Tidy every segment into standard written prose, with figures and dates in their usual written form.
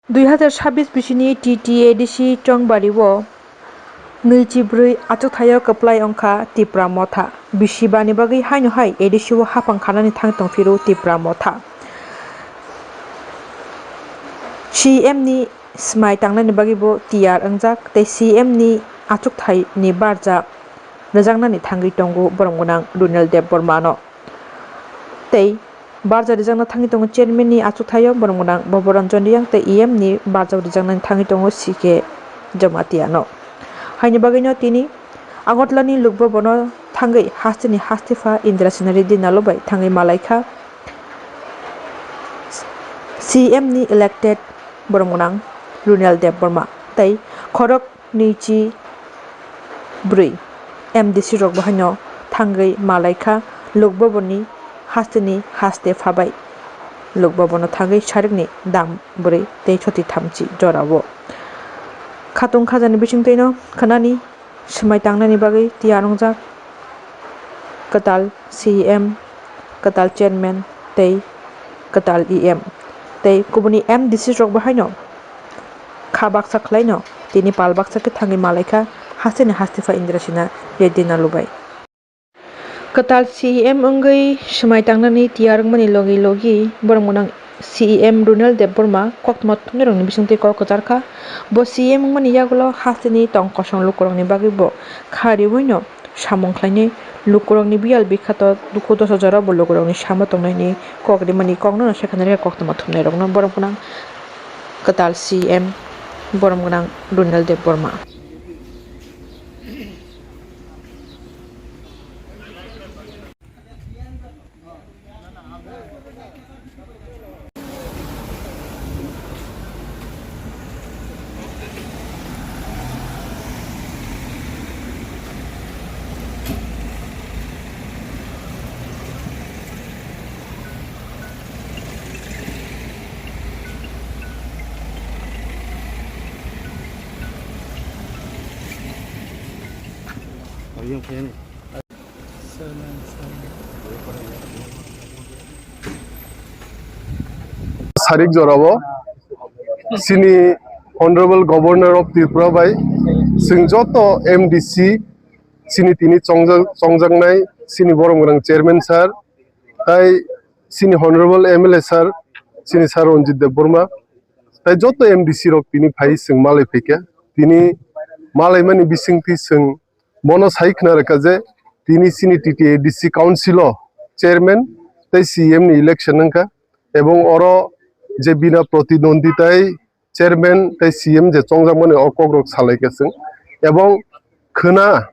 2026 bisini TTADC Chongbariwo Nilchibrui achukthayao kaplai ongkha tipra motha bisibani bagi haino hai ADC wo hapang khanani thang tongfiru tipra motha CM ni smai tangnani bagi bo TR angjak tei CM ni achukthai ni barja rejangnani thangi tongo boromgonang Runel Dev Bormano tei barja rijangna thangi tongo chairman ni achukthayao boromgonang Boboranjon Riyang tei EM ni barja rijangnani thangi tongo CK Jamatiano haini bagino tini Agotlani lukbo bono thangi hastini hastifa Indrasinari dinalobai thangi malaikha CM ni elected boromgonang Runel Dev Borma tei khorok nichi brui MDC rok bahano thangi malaikha lukbo boni hastini haste phabai lukbo bono thangi sarikni dam brui tei choti thamchi jorabo khatung khajani bisingtoino khanani smai tangnani bagi tiarongjak katal CM katal chairman tei katal EM tei kubuni MDC rok bahaino khabaksa khlaino tini palbaksa ke thangi malaikha hastini hastifa Indrasina redina lubai katal CM ongoi smai tangnani tiarongmani logi boromgonang CM Runel Dev Borma kokmat thungrongni bisingtwi kok kajarkha bo CM mani yagulo hastini tongkosong lukurongni bagi bo kharibuino samung khlaini lukurongni bial bikhato duku dosa jora bo lukurongni samo tongnaini kokri mani kokno sekhanari koktoma thumnai rokno boromgonang katal CM boromgonang Runel Dev Borma Sarik Jorabo, Sini Honorable Governor of Tripura by Singjoto MDC, Sini Tini Chongjangnai, Sini Boromgonang Chairman Sir, Tai Sini Honorable MLA Sir, Sini Sir Ranjit Dev Borma, Tai Joto MDC Rok Tini Pai Sing Malay Peke, Tini Malay Mani Bisingti Sing Mono Saikna Rekaze, Tini Sini TTADC Council Chairman, Tai CM ni election nangka, ebong oro je bina protidonditai chairman tai CM je chongjamani okogrok salaikasing ebong khana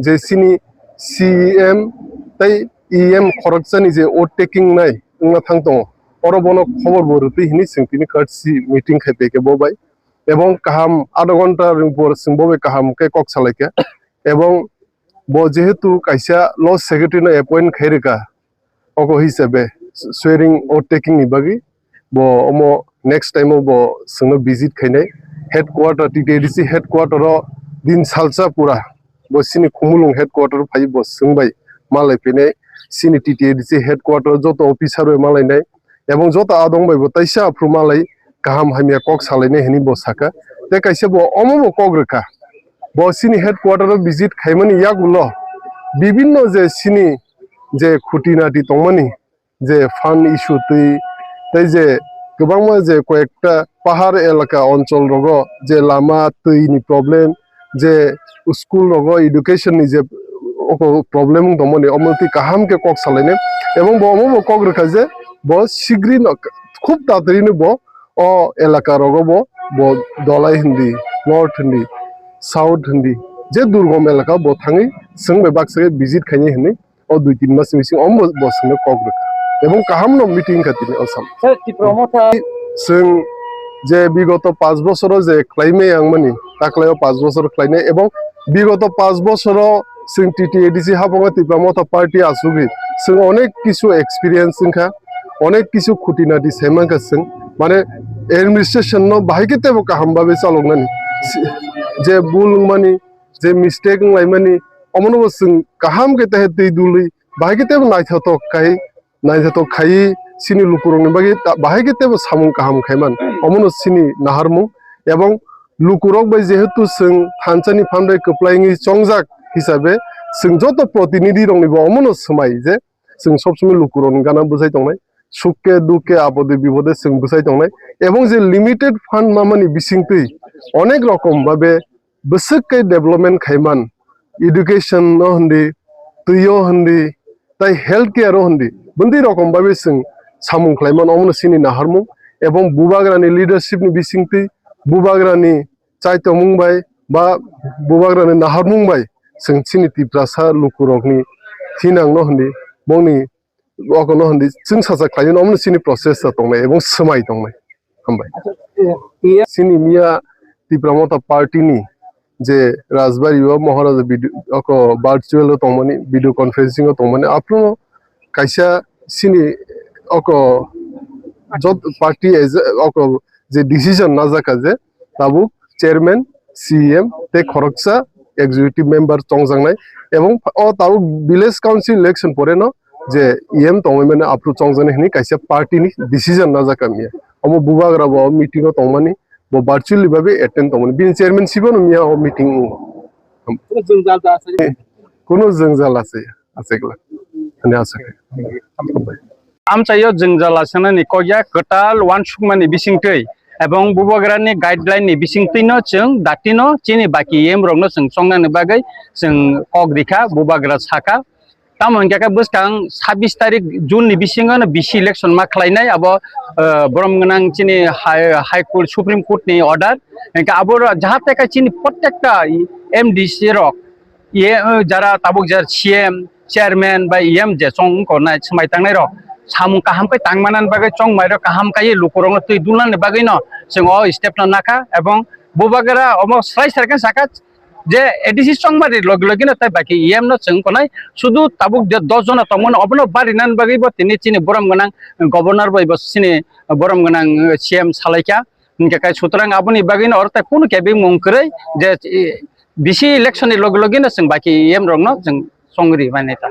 je sini CM tai EM khorokchani je vote taking nai ungna thangtong oro bono khobor boruti hini singtini courtesy meeting khaipeke bobai ebong kaham adha ghonta ringpor singbobe kaham ke kok salaike ebong bo jehetu kaisa law secretary na appoint khairika oko hisabe swearing vote taking ni bagi bo omo next time bo singno visit khainai headquarter TTADC headquarter ro din salsa pura bo sini khumulung headquarter phai bo singbai malai pene sini TTADC headquarter joto officer ro malai nai ebong joto adong bai bo taisa apru malai kaham hamia kok salaine hini bo saka te kaisa bo omo bo kok rekha bo sini headquarter ro visit khaimani yagulo bibinno je sini je খুঁটিনাটি তংমানি যে fund issue তাই যে গোবাংমা যে কয়েকটা পাহাড় এলাকা অঞ্চল রগ যে লামা তৈনি প্রবলেম যে স্কুল রগ এডুকেশন নি যে প্রবলেম দমনি অমতি কাহামকে কক সালাইনে এবং বমো কক রেখা যে ব শিগরি খুব তাড়াতাড়ি ব অ এলাকা রগ ব দলাই হিন্দি নর্থ হিন্দি সাউথ হিন্দি যে দুর্গম এলাকা ব থাঙি সং বেবাকসে ভিজিট খাইনি হিনি o 2-3 mas missing ombo bosno kogreka ebong kahamno meeting katini osam sing je bigoto 5 বছর je claime angmani taklayo 5 বছর claine ebong bigoto 5 বছর sing TTADC habonga tipramota party asugi sing onek kisu experience singkha onek kisu khutinati semangka sing mane administration no bahikete bo kaham babe chalongnani je bulungmani je mistake laimani omono sing kaham ke teh tei dului bahagi te naithatok kai sini lukurong ni bagi bahai ke tebo samung kaham khaiman omono sini naharmung ebong lukurok bai jehetu sing thanchani phamrai koplaingi chongjak hisabe sing joto protinidhi rong ni bo omono smai je sing sobsomai lukurok ni gana bujai tongnai sukke dukke apode bipode sing bujai tongnai ebong je limited fund mamani bisingtui onek rokom babe besek development khaiman education no hindi tuyo hindi tai healthcare hindi bundi rokom babe sing samung khlaiman omono sini naharmung ebong bubagrani leadership ni bisingtui bubagrani chaito mungbai ba bubagrani naharmung bai sing sini tiprasa lukurokni thinang no hindi bongni okono hindi sing saja khlain omono sini process ta tongnai ebong smai tongnai hambai sini mia tipramota party ni যে রাজবাড়ি ও মহারাজা video virtual তমনি video conferencing তমনি আপনো কাইসা সিনি অক যত party অক যে decision না জাকা যে তাবুক chairman CM তে খরকসা executive member চংজাংনাই এবং ও তাবুক village council election পরে ন যে ইএম তমই মানে আপরু চংজানে হিনি কাইসা পার্টি নি ডিসিশন না জাকা মিয়া অম বুবাগরা ব meeting তমনি bo virtually babe attend tomoni bin chairman sibon mia o meeting kono jengjal ase gla ani ase amchayo jengjal asana ni koja katal one shukmani bisingtei ebong bubagrani guideline ni bisingtei no chung datino chini baki em rongno chung songna ni bagai chung kok dikha bubagra saka tamon kaka buskang 26 tarik June ni bisingo na bisi election ma khlainai abo boromgnang chini high court supreme court ni order enka abor jahate ka chini prottekta MDC rok ye jara tabuk jar CM chairman ba EM je chong ko na smai tangnai rok samung kaham kai tangmanan bagai chong mai ro kaham kai lukurong tui dulan ni bagai no sing o step na naka ebong bubagra omo srai sarkan saka যে ADC সংবাদে log লগিনা তাই বাকি EM ন চং কোনাই শুধু তাবুক 10 জন তমন অবনো বারিনান বাগিব তিনি চিনি বরম গনাং governor বই বসিনি বরম গনাং সিএম সালাইকা ইনকে কাই সুতরাং আপনি বাগিনা অর্থ কোন কেবি মংকরে যে বিসি ইলেকশনে লগ লগিনা চং বাকি ইএম রং ন চং সংগরি মানেতা